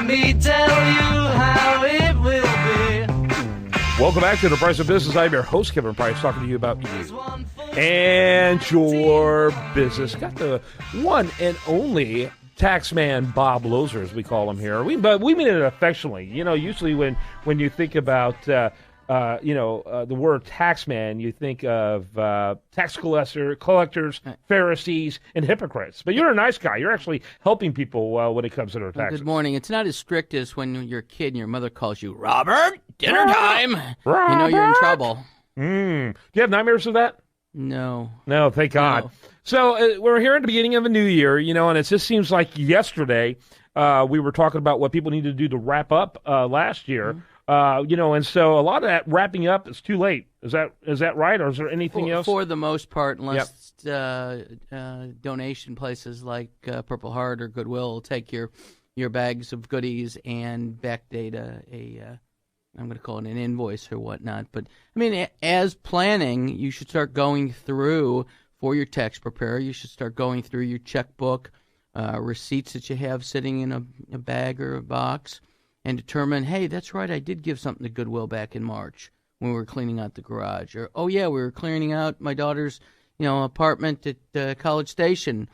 Let me tell you how it will be. Welcome back to The Price of Business. I'm your host, Kevin Price, talking to you about you and your business. Got the one and only taxman Bob Loeser, as we call him here. But we mean it affectionately. You know, usually when you think about the word taxman, you think of tax collectors, Pharisees, and hypocrites. But you're a nice guy. You're actually helping people when it comes to their taxes. Good morning. It's not as strict as when you're a kid and your mother calls you, Robert, dinner time. Robert. You know you're in trouble. Do you have nightmares of that? No. No, thank God. No. So we're here at the beginning of a new year, and it just seems like yesterday we were talking about what people need to do to wrap up last year. And so a lot of that wrapping up is too late. Is that right, or is there anything else? For the most part, unless donation places like Purple Heart or Goodwill will take your bags of goodies and backdate I'm going to call it an invoice or whatnot. But, I mean, as planning, you should start going through, for your tax preparer, you should start going through your checkbook, receipts that you have sitting in a bag or a box, and determine, hey, that's right, I did give something to Goodwill back in March when we were cleaning out the garage. Or, oh, yeah, we were cleaning out my daughter's apartment at College Station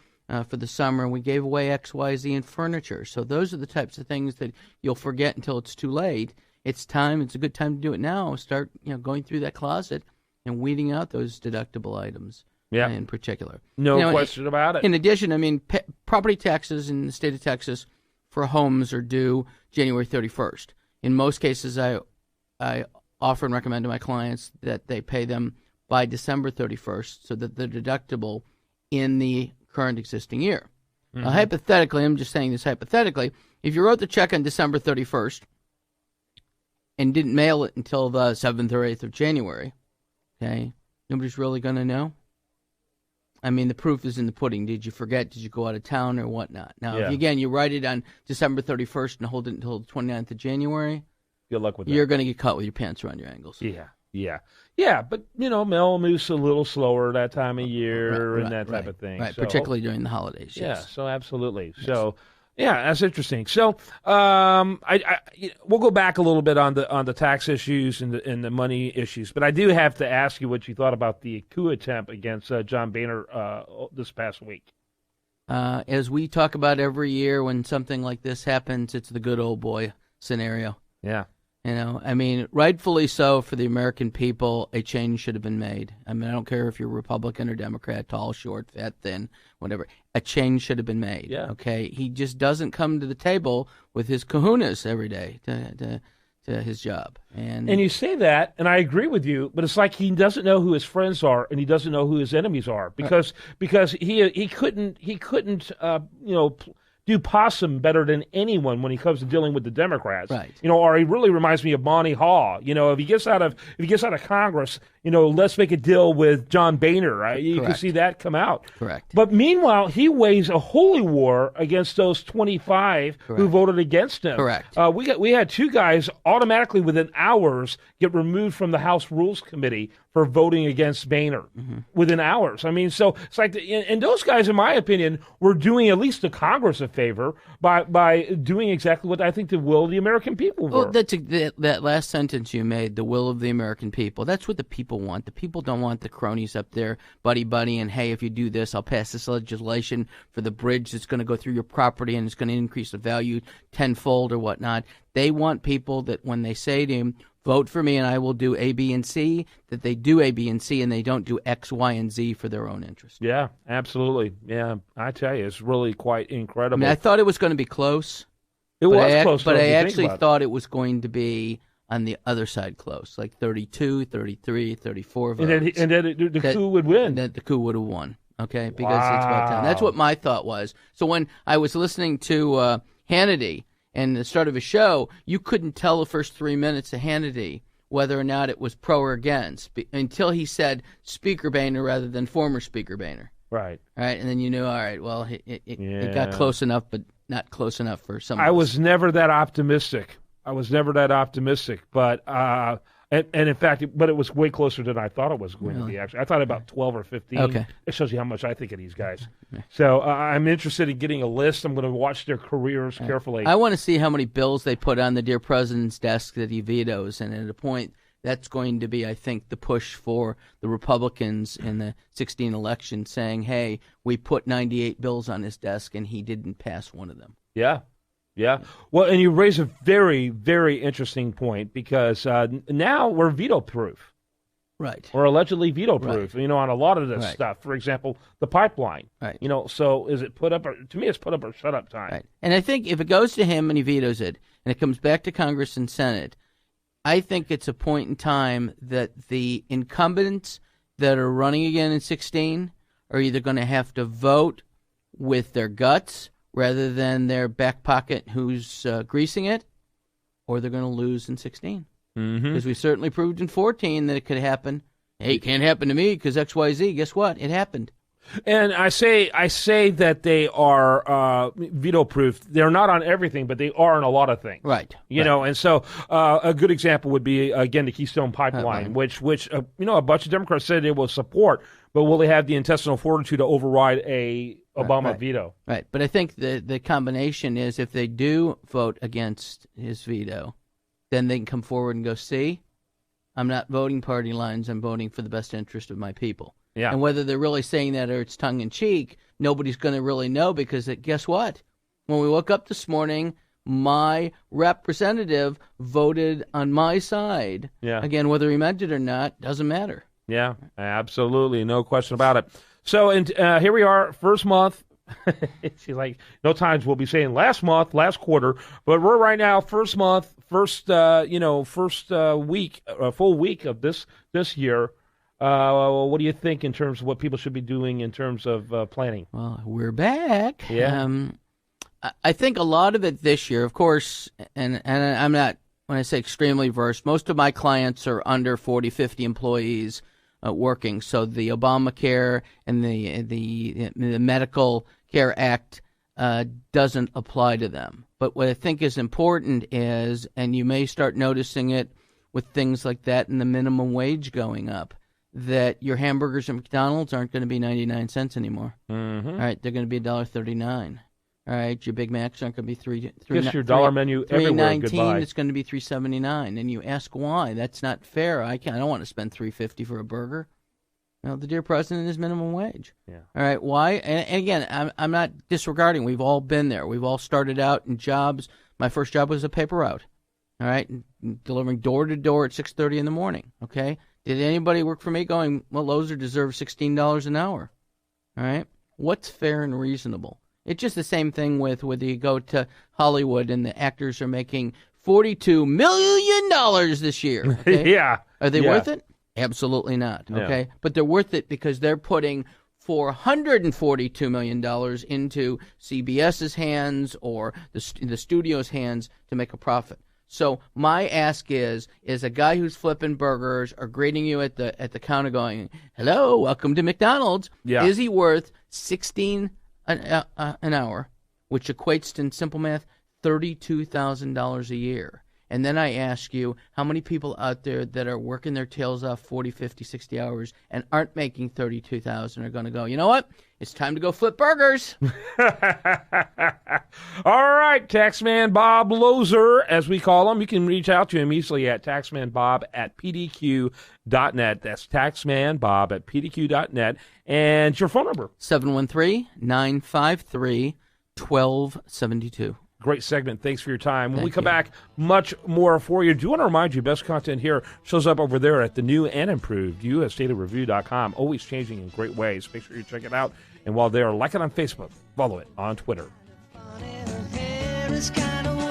for the summer, and we gave away X, Y, Z in furniture. So those are the types of things that you'll forget until it's too late. It's a good time to do it now. Start going through that closet and weeding out those deductible items in particular. No question about it. In addition, I mean, property taxes in the state of Texas for homes are due January 31st. In most cases, I offer and recommend to my clients that they pay them by December 31st so that they're deductible in the current existing year. Mm-hmm. Now, hypothetically, I'm just saying this hypothetically, if you wrote the check on December 31st and didn't mail it until the 7th or 8th of January, okay, nobody's really going to know. I mean, the proof is in the pudding. Did you forget? Did you go out of town or whatnot? Now, if you write it on December 31st and hold it until the 29th of January, good luck with that. You're going to get caught with your pants around your ankles. Yeah, but, mail moves a little slower that time of year and that type of thing. Right, so, particularly during the holidays. Yeah, yes. So absolutely. Yes. So, yeah, that's interesting. So, we'll go back a little bit on the tax issues and the money issues, but I do have to ask you what you thought about the coup attempt against John Boehner this past week. As we talk about every year when something like this happens, it's the good old boy scenario. Yeah. I mean, rightfully so for the American people, a change should have been made. I mean, I don't care if you're Republican or Democrat, tall, short, fat, thin, whatever. A change should have been made. Yeah. Okay? He just doesn't come to the table with his kahunas every day to his job. And you say that, and I agree with you, but it's like he doesn't know who his friends are and he doesn't know who his enemies are because he couldn't do possum better than anyone when he comes to dealing with the Democrats. Right. Or he really reminds me of Monty Hall. If he gets out of Congress, let's make a deal with John Boehner. Right? You can see that come out. Correct. But meanwhile, he waged a holy war against those 25 who voted against him. Correct. We had two guys automatically within hours get removed from the House Rules Committee for voting against Boehner within hours. I mean, so it's like, and those guys, in my opinion, were doing at least the Congress a favor by doing exactly what I think the will of the American people were. Well, that last sentence you made, the will of the American people, that's what the people want. The people don't want the cronies up there, buddy, and hey, if you do this, I'll pass this legislation for the bridge that's going to go through your property and it's going to increase the value tenfold or whatnot. They want people that when they say to him, vote for me and I will do A, B, and C, that they do A, B, and C, and they don't do X, Y, and Z for their own interest. Yeah, absolutely. Yeah, I tell you, it's really quite incredible. I mean, I thought it was going to be close. It was close. But I actually thought it was going to be on the other side close, like 32, 33, 34 votes. And then the coup would win. And then the coup would have won, okay, because it's about time. That's what my thought was. So when I was listening to Hannity, and the start of his show, you couldn't tell the first 3 minutes of Hannity whether or not it was pro or against until he said Speaker Boehner rather than former Speaker Boehner. Right. Right, and then you knew, all right, well, it got close enough, but not close enough for some of us. I was never that optimistic, but And in fact, but it was way closer than I thought it was going to be, actually. I thought about 12 or 15. Okay. It shows you how much I think of these guys. So I'm interested in getting a list. I'm going to watch their careers carefully. I want to see how many bills they put on the dear president's desk that he vetoes. And at a point, that's going to be, I think, the push for the Republicans in the 2016 election saying, hey, we put 98 bills on his desk and he didn't pass one of them. Yeah. Yeah. Well, and you raise a very, very interesting point because now we're veto-proof. Right. Or allegedly veto-proof, on a lot of this stuff. For example, the pipeline. Right. So is it put up, to me it's put up or shut up time. Right. And I think if it goes to him and he vetoes it and it comes back to Congress and Senate, I think it's a point in time that the incumbents that are running again in 2016 are either going to have to vote with their guts rather than their back pocket who's greasing it, or they're going to lose in 2016. Because we certainly proved in 2014 that it could happen. Hey, it can't happen to me because XYZ. Guess what? It happened. And I say that they are veto-proof. They're not on everything, but they are on a lot of things. Right. And so a good example would be, again, the Keystone Pipeline, which a bunch of Democrats said they will support, but will they have the intestinal fortitude to override a Obama veto? Right. But I think the combination is if they do vote against his veto, then they can come forward and go, see, I'm not voting party lines. I'm voting for the best interest of my people. Yeah. And whether they're really saying that or it's tongue-in-cheek, nobody's going to really know because guess what? When we woke up this morning, my representative voted on my side. Yeah. Again, whether he meant it or not, doesn't matter. Yeah, absolutely. No question about it. So here we are, first month. She's like, no times we'll be saying last month, last quarter, but we're right now, first month, first week, full week of this year. What do you think in terms of what people should be doing in terms of planning? Well, we're back. Yeah. I think a lot of it this year, of course, and I'm not, when I say extremely versed, most of my clients are under 40, 50 employees working. So the Obamacare and the Medical Care Act doesn't apply to them. But what I think is important is, and you may start noticing it with things like that and the minimum wage going up, that your hamburgers at McDonald's aren't going to be 99 cents anymore. Mm-hmm. All right, they're going to be $1.39. All right, your Big Macs aren't going to be Just your dollar menu everywhere. Goodbye. It's going to be $3.79, and you ask why? That's not fair. I don't want to spend $3.50 for a burger. Well, the dear president is minimum wage. Yeah. All right, why? And again, I'm not disregarding. We've all been there. We've all started out in jobs. My first job was a paper route. All right, delivering door to door at 6:30 in the morning. Okay. Did anybody work for me going, well, Loeser deserves $16 an hour? All right. What's fair and reasonable? It's just the same thing with whether you go to Hollywood and the actors are making $42 million this year. Okay? Yeah. Are they worth it? Absolutely not. Okay. No. But they're worth it because they're putting $442 million into CBS's hands or the studio's hands to make a profit. So my ask is a guy who's flipping burgers or greeting you at the counter going, hello, welcome to McDonald's. Yeah. Is he worth $16 an hour, which equates to, in simple math, $32,000 a year? And then I ask you, how many people out there that are working their tails off 40, 50, 60 hours and aren't making $32,000 are going to go, you know what? It's time to go flip burgers. All right, Taxman Bob Loeser, as we call him. You can reach out to him easily at taxmanbob@pdq.net. That's taxmanbob@pdq.net. And your phone number? 713-953-1272. Great segment. Thanks for your time. When we come back, much more for you. Do want to remind you, best content here shows up over there at the new and improved USDataReview.com. Always changing in great ways. Make sure you check it out. And while there, like it on Facebook, follow it on Twitter. It's kind of